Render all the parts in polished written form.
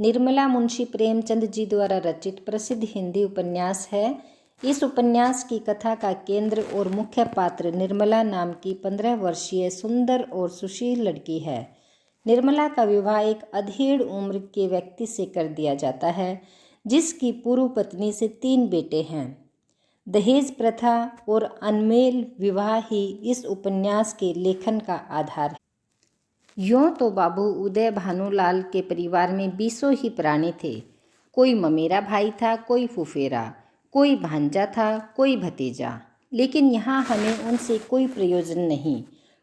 निर्मला मुंशी प्रेमचंद जी द्वारा रचित प्रसिद्ध हिंदी उपन्यास है। इस उपन्यास की कथा का केंद्र और मुख्य पात्र निर्मला नाम की 15 वर्षीय सुंदर और सुशील लड़की है। निर्मला का विवाह एक अधेड़ उम्र के व्यक्ति से कर दिया जाता है, जिसकी पूर्व पत्नी से 3 बेटे हैं। दहेज प्रथा और अनमेल विवाह ही इस उपन्यास के लेखन का आधार है। यूँ तो बाबू उदय भानुलाल के परिवार में 20 ही प्राणी थे। कोई ममेरा भाई था, कोई फुफेरा, कोई भांजा था, कोई भतीजा। लेकिन यहाँ हमें उनसे कोई प्रयोजन नहीं।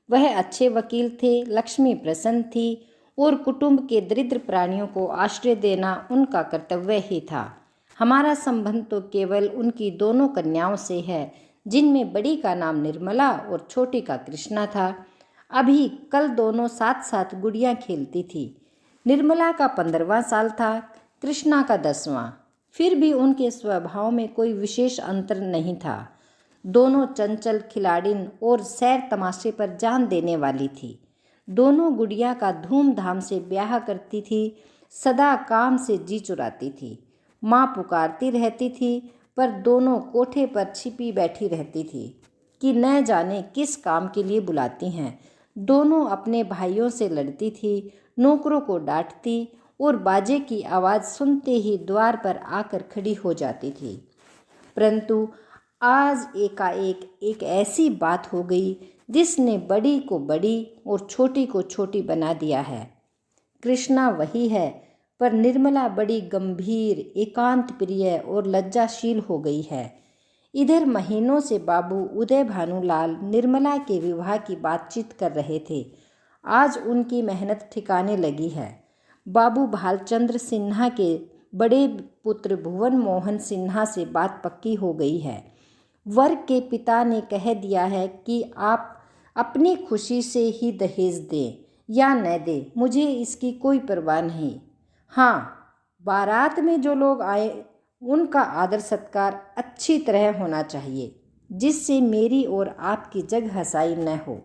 वह अच्छे वकील थे, लक्ष्मी प्रसन्न थी और कुटुंब के दरिद्र प्राणियों को आश्रय देना उनका कर्तव्य ही था। हमारा संबंध तो केवल उनकी दोनों कन्याओं से है, जिनमें बड़ी का नाम निर्मला और छोटी का कृष्णा था। अभी कल दोनों साथ साथ गुड़ियाँ खेलती थी। निर्मला का 15वां साल था, कृष्णा का 10वां। फिर भी उनके स्वभाव में कोई विशेष अंतर नहीं था। दोनों चंचल खिलाड़िन और सैर तमाशे पर जान देने वाली थी। दोनों गुड़िया का धूमधाम से ब्याह करती थी, सदा काम से जी चुराती थी। माँ पुकारती रहती थी, पर दोनों कोठे पर छिपी बैठी रहती थी कि न जाने किस काम के लिए बुलाती हैं। दोनों अपने भाइयों से लड़ती थी, नौकरों को डांटती और बाजे की आवाज़ सुनते ही द्वार पर आकर खड़ी हो जाती थी। परंतु आज एकाएक एक ऐसी बात हो गई जिसने बड़ी को बड़ी और छोटी को छोटी बना दिया है। कृष्णा वही है, पर निर्मला बड़ी गंभीर, एकांत प्रिय और लज्जाशील हो गई है। इधर महीनों से बाबू उदय भानुलाल निर्मला के विवाह की बातचीत कर रहे थे। आज उनकी मेहनत ठिकाने लगी है। बाबू भालचंद्र सिन्हा के बड़े पुत्र भुवन मोहन सिन्हा से बात पक्की हो गई है। वर के पिता ने कह दिया है कि आप अपनी खुशी से ही दहेज दें या न दें, मुझे इसकी कोई परवाह नहीं। हाँ, बारात में जो लोग आए उनका आदर सत्कार अच्छी तरह होना चाहिए, जिससे मेरी और आपकी जग हंसाई न हो।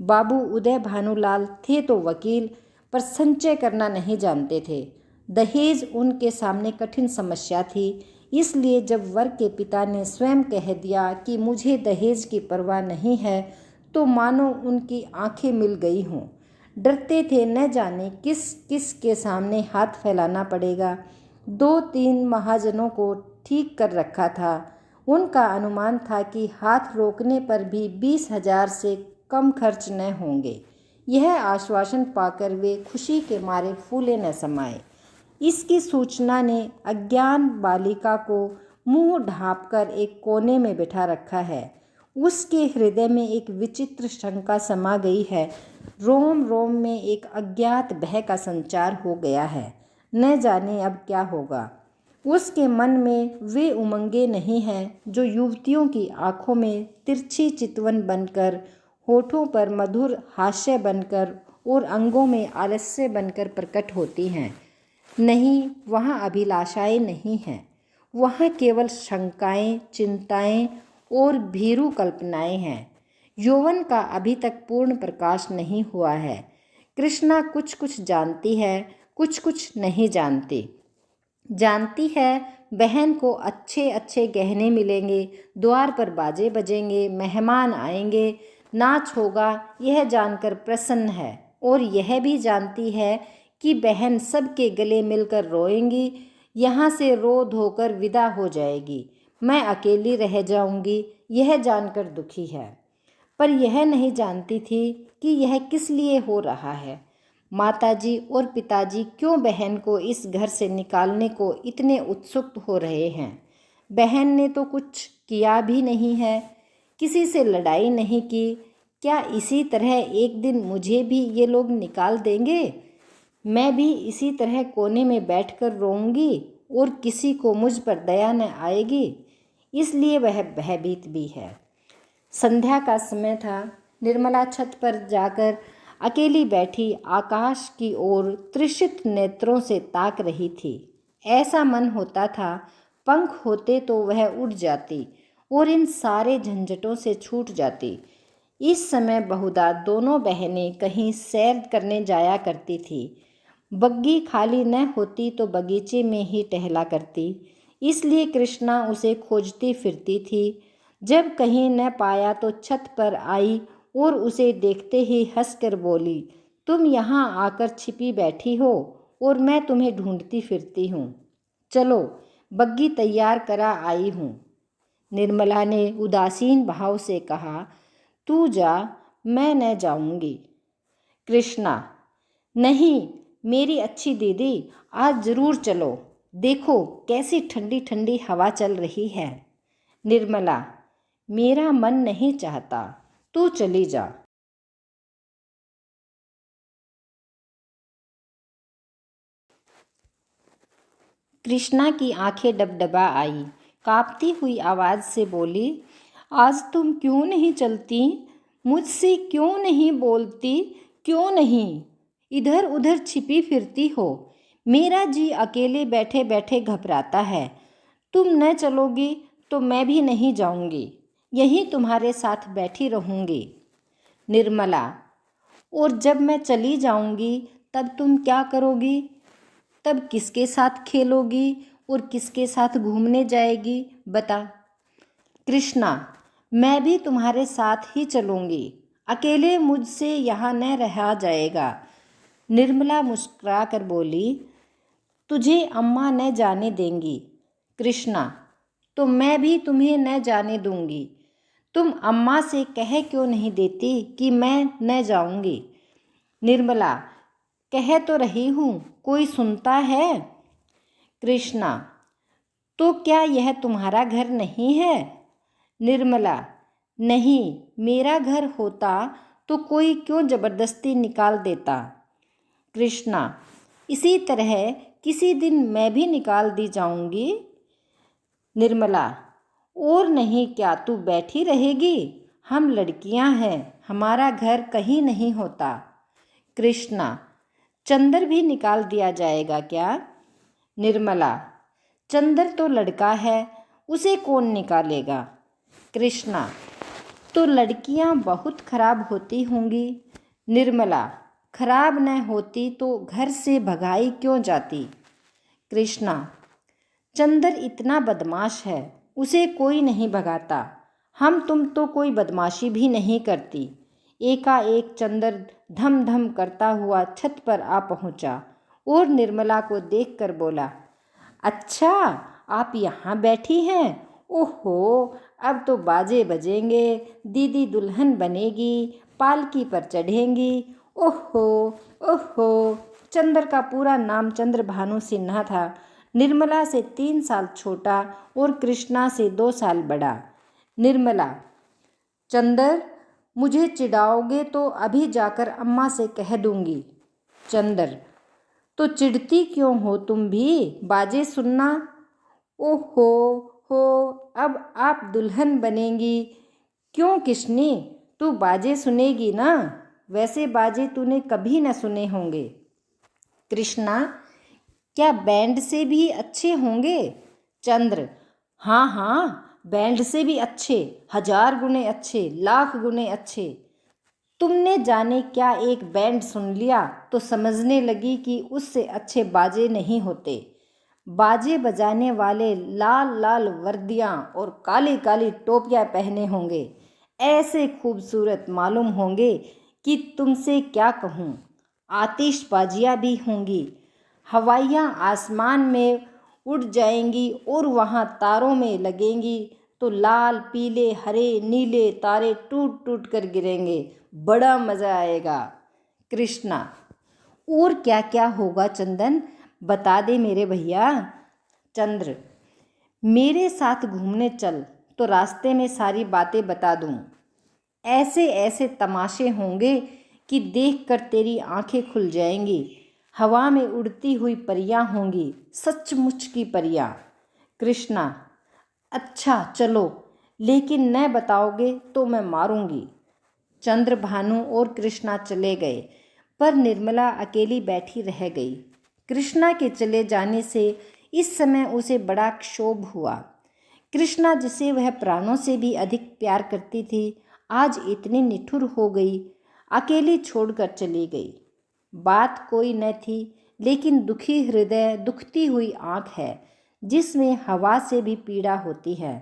बाबू उदय भानुलाल थे तो वकील, पर संचय करना नहीं जानते थे। दहेज उनके सामने कठिन समस्या थी। इसलिए जब वर के पिता ने स्वयं कह दिया कि मुझे दहेज की परवाह नहीं है, तो मानो उनकी आंखें मिल गई हों। डरते थे न जाने किस किस के सामने हाथ फैलाना पड़ेगा। 2-3 महाजनों को ठीक कर रखा था। उनका अनुमान था कि हाथ रोकने पर भी 20,000 से कम खर्च न होंगे। यह आश्वासन पाकर वे खुशी के मारे फूले न समाये। इसकी सूचना ने अज्ञान बालिका को मुंह ढांपकर एक कोने में बिठा रखा है। उसके हृदय में एक विचित्र शंका समा गई है। रोम रोम में एक अज्ञात भय का संचार हो गया है। न जाने अब क्या होगा। उसके मन में वे उमंगें नहीं हैं जो युवतियों की आंखों में तिरछी चितवन बनकर, होठों पर मधुर हास्य बनकर और अंगों में आलस्य बनकर प्रकट होती हैं। नहीं, वहाँ अभिलाषाएं नहीं हैं। वहाँ केवल शंकाएं, चिंताएं और भीरू कल्पनाएं हैं। यौवन का अभी तक पूर्ण प्रकाश नहीं हुआ है। कृष्णा कुछ कुछ जानती है, कुछ कुछ नहीं जानती। जानती है बहन को अच्छे अच्छे गहने मिलेंगे, द्वार पर बाजे बजेंगे, मेहमान आएंगे, नाच होगा, यह जानकर प्रसन्न है। और यह भी जानती है कि बहन सबके गले मिलकर रोएंगी, यहाँ से रो धोकर विदा हो जाएगी। मैं अकेली रह जाऊंगी, यह जानकर दुखी है। पर यह नहीं जानती थी कि यह किस लिए हो रहा है। माताजी और पिताजी क्यों बहन को इस घर से निकालने को इतने उत्सुक हो रहे हैं। बहन ने तो कुछ किया भी नहीं है, किसी से लड़ाई नहीं की। क्या इसी तरह एक दिन मुझे भी ये लोग निकाल देंगे? मैं भी इसी तरह कोने में बैठकर रोऊंगी और किसी को मुझ पर दया न आएगी। इसलिए वह भयभीत भी है। संध्या का समय था। निर्मला छत पर जाकर अकेली बैठी आकाश की ओर तृषित नेत्रों से ताक रही थी। ऐसा मन होता था पंख होते तो वह उड़ जाती और इन सारे झंझटों से छूट जाती। इस समय बहुधा दोनों बहनें कहीं सैर करने जाया करती थी। बग्गी खाली न होती तो बगीचे में ही टहला करती, इसलिए कृष्णा उसे खोजती फिरती थी। जब कहीं न पाया तो छत पर आई और उसे देखते ही हंसकर बोली, तुम यहाँ आकर छिपी बैठी हो और मैं तुम्हें ढूंढती फिरती हूँ। चलो, बग्गी तैयार करा आई हूँ। निर्मला ने उदासीन भाव से कहा, तू जा, मैं न जाऊंगी। कृष्णा, नहीं मेरी अच्छी दीदी, आज ज़रूर चलो, देखो कैसी ठंडी ठंडी हवा चल रही है। निर्मला, मेरा मन नहीं चाहता, तू चली जा। कृष्णा की आंखें डबडबा आई, कांपती हुई आवाज़ से बोली, आज तुम क्यों नहीं चलती? मुझसे क्यों नहीं बोलती? क्यों नहीं इधर उधर छिपी फिरती हो? मेरा जी अकेले बैठे बैठे घबराता है। तुम न चलोगी तो मैं भी नहीं जाऊंगी, यहीं तुम्हारे साथ बैठी रहूंगी। निर्मला, और जब मैं चली जाऊंगी तब तुम क्या करोगी? तब किसके साथ खेलोगी और किसके साथ घूमने जाएगी, बता। कृष्णा, मैं भी तुम्हारे साथ ही चलूंगी, अकेले मुझसे यहाँ न रहा जाएगा। निर्मला मुस्कुरा कर बोली, तुझे अम्मा न जाने देंगी। कृष्णा, तो मैं भी तुम्हें न जाने दूंगी। तुम अम्मा से कह क्यों नहीं देती कि मैं न जाऊंगी? निर्मला, कह तो रही हूँ, कोई सुनता है? कृष्णा, तो क्या यह तुम्हारा घर नहीं है? निर्मला, नहीं, मेरा घर होता तो कोई क्यों ज़बरदस्ती निकाल देता। कृष्णा, इसी तरह किसी दिन मैं भी निकाल दी जाऊंगी। निर्मला, और नहीं क्या तू बैठी रहेगी? हम लड़कियां हैं, हमारा घर कहीं नहीं होता। कृष्णा, चंदर भी निकाल दिया जाएगा क्या? निर्मला, चंदर तो लड़का है, उसे कौन निकालेगा? कृष्णा, तो लड़कियां बहुत खराब होती होंगी। निर्मला, खराब न होती तो घर से भगाई क्यों जाती? कृष्णा, चंदर इतना बदमाश है, उसे कोई नहीं भगाता। हम तुम तो कोई बदमाशी भी नहीं करती। एकाएक चंदर धम धम करता हुआ छत पर आ पहुंचा और निर्मला को देखकर बोला, अच्छा, आप यहाँ बैठी हैं? ओहो, अब तो बाजे बजेंगे, दीदी दुल्हन बनेगी, पालकी पर चढ़ेंगी। ओहो ओहो। चंदर का पूरा नाम चंद्र भानु सिन्हा था। निर्मला से 3 साल छोटा और कृष्णा से 2 साल बड़ा। निर्मला, चंदर, मुझे चिढ़ाओगे तो अभी जाकर अम्मा से कह दूंगी। चंदर, तो चिढ़ती क्यों हो तुम भी? बाजे सुनना। ओहो हो, अब आप दुल्हन बनेंगी। क्यों किशनी, तू बाजे सुनेगी ना? वैसे बाजे तूने कभी न सुने होंगे। कृष्णा, क्या बैंड से भी अच्छे होंगे? चंद्र, हाँ हाँ, बैंड से भी अच्छे, 1000 गुने अच्छे, लाख गुने अच्छे। तुमने जाने क्या एक बैंड सुन लिया तो समझने लगी कि उससे अच्छे बाजे नहीं होते। बाजे बजाने वाले लाल लाल वर्दियाँ और काली काली टोपियाँ पहने होंगे, ऐसे खूबसूरत मालूम होंगे कि तुमसे क्या कहूँ। आतिशबाजियाँ भी होंगी, हवाइयाँ आसमान में उड़ जाएंगी और वहाँ तारों में लगेंगी तो लाल पीले हरे नीले तारे टूट टूट कर गिरेंगे। बड़ा मज़ा आएगा। कृष्णा, और क्या क्या होगा चंदन, बता दे मेरे भैया। चंद्र, मेरे साथ घूमने चल तो रास्ते में सारी बातें बता दूँ। ऐसे ऐसे तमाशे होंगे कि देखकर तेरी आंखें खुल जाएंगी। हवा में उड़ती हुई परियां होंगी, सचमुच की परियां। कृष्णा, अच्छा चलो, लेकिन न बताओगे तो मैं मारूंगी। चंद्र भानु और कृष्णा चले गए, पर निर्मला अकेली बैठी रह गई। कृष्णा के चले जाने से इस समय उसे बड़ा क्षोभ हुआ। कृष्णा, जिसे वह प्राणों से भी अधिक प्यार करती थी, आज इतनी निठुर हो गई, अकेली छोड़कर चली गई। बात कोई न थी, लेकिन दुखी हृदय, दुखती हुई आँख है जिसमें हवा से भी पीड़ा होती है।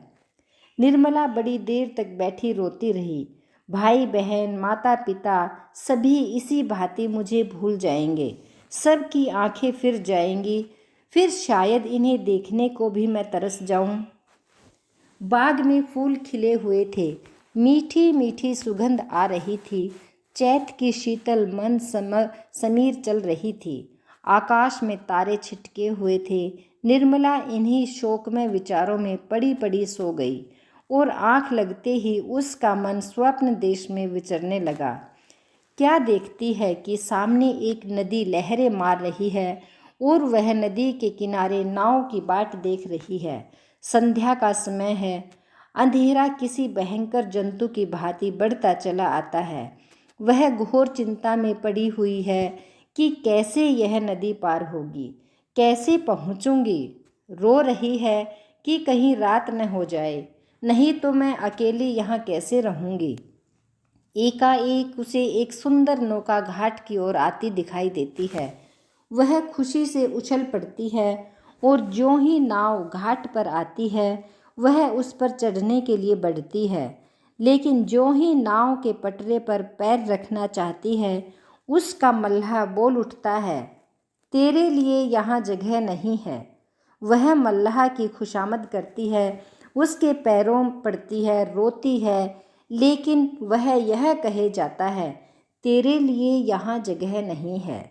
निर्मला बड़ी देर तक बैठी रोती रही। भाई बहन, माता पिता सभी इसी भांति मुझे भूल जाएंगे। सबकी आंखें फिर जाएंगी, फिर शायद इन्हें देखने को भी मैं तरस जाऊं। बाग में फूल खिले हुए थे, मीठी मीठी सुगंध आ रही थी। चैत की शीतल मन समीर चल रही थी। आकाश में तारे छिटके हुए थे। निर्मला इन्हीं शोकमय विचारों में पड़ी पड़ी सो गई और आंख लगते ही उसका मन स्वप्न देश में विचरने लगा। क्या देखती है कि सामने एक नदी लहरें मार रही है और वह नदी के किनारे नाव की बाट देख रही है। संध्या का समय है। अंधेरा किसी भयंकर जंतु की भांति बढ़ता चला आता है। वह घोर चिंता में पड़ी हुई है कि कैसे यह नदी पार होगी, कैसे पहुंचूंगी। रो रही है कि कहीं रात न हो जाए, नहीं तो मैं अकेली यहाँ कैसे रहूँगी। एकाएक उसे एक सुंदर नौका घाट की ओर आती दिखाई देती है। वह खुशी से उछल पड़ती है और ज्यों ही नाव घाट पर आती है वह उस पर चढ़ने के लिए बढ़ती है, लेकिन ज्यों ही नाव के पटरे पर पैर रखना चाहती है उसका मल्लाह बोल उठता है, तेरे लिए यहाँ जगह नहीं है। वह मल्लाह की खुशामद करती है, उसके पैरों पड़ती है, रोती है, लेकिन वह यह कहे जाता है, तेरे लिए यहाँ जगह नहीं है।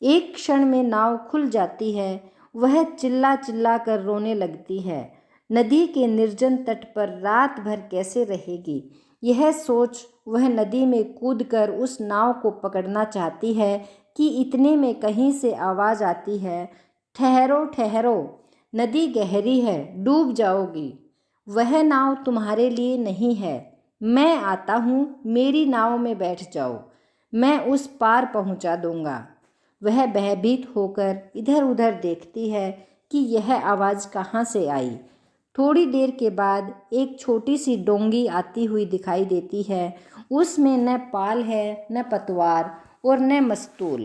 एक क्षण में नाव खुल जाती है। वह चिल्ला चिल्ला कर रोने लगती है। नदी के निर्जन तट पर रात भर कैसे रहेगी, यह सोच वह नदी में कूदकर उस नाव को पकड़ना चाहती है कि इतने में कहीं से आवाज़ आती है, ठहरो ठहरो, नदी गहरी है, डूब जाओगी। वह नाव तुम्हारे लिए नहीं है, मैं आता हूँ, मेरी नाव में बैठ जाओ, मैं उस पार पहुँचा दूँगा। वह भयभीत होकर इधर उधर देखती है कि यह आवाज़ कहाँ से आई। थोड़ी देर के बाद एक छोटी सी डोंगी आती हुई दिखाई देती है। उसमें न पाल है, न पतवार और न मस्तूल।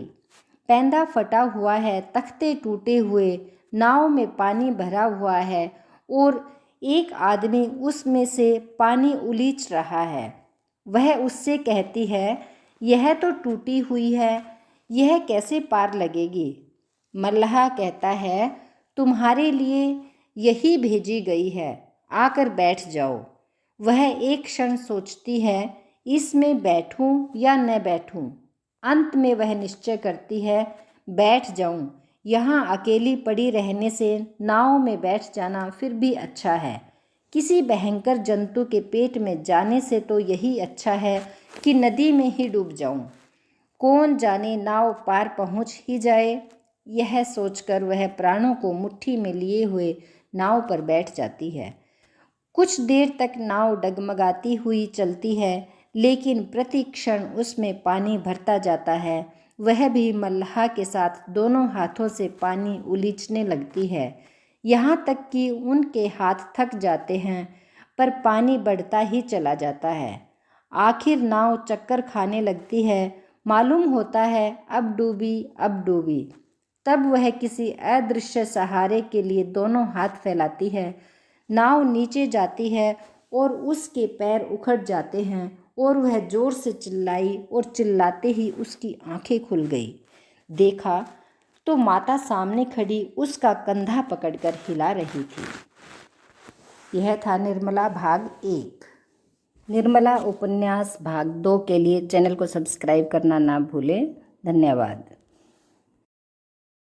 पैंदा फटा हुआ है, तख्ते टूटे हुए, नाव में पानी भरा हुआ है और एक आदमी उसमें से पानी उलीच रहा है। वह उससे कहती है, यह तो टूटी हुई है, यह कैसे पार लगेगी। मल्लाह कहता है, तुम्हारे लिए यही भेजी गई है, आकर बैठ जाओ। वह एक क्षण सोचती है, इसमें बैठूं या न बैठूं। अंत में वह निश्चय करती है, बैठ जाऊं। यहाँ अकेली पड़ी रहने से नाव में बैठ जाना फिर भी अच्छा है। किसी भयंकर जंतु के पेट में जाने से तो यही अच्छा है कि नदी में ही डूब जाऊं। कौन जाने नाव पार पहुंच ही जाए। यह सोचकर वह प्राणों को मुट्ठी में लिए हुए नाव पर बैठ जाती है। कुछ देर तक नाव डगमगाती हुई चलती है, लेकिन प्रति क्षण उसमें पानी भरता जाता है। वह भी मल्लाह के साथ दोनों हाथों से पानी उलीचने लगती है, यहाँ तक कि उनके हाथ थक जाते हैं, पर पानी बढ़ता ही चला जाता है। आखिर नाव चक्कर खाने लगती है। मालूम होता है अब डूबी, अब डूबी। तब वह किसी अदृश्य सहारे के लिए दोनों हाथ फैलाती है। नाव नीचे जाती है और उसके पैर उखड़ जाते हैं और वह जोर से चिल्लाई और चिल्लाते ही उसकी आंखें खुल गई। देखा तो माता सामने खड़ी उसका कंधा पकड़कर हिला रही थी। यह था निर्मला भाग 1। निर्मला उपन्यास भाग 2 के लिए चैनल को सब्सक्राइब करना ना भूलें। धन्यवाद।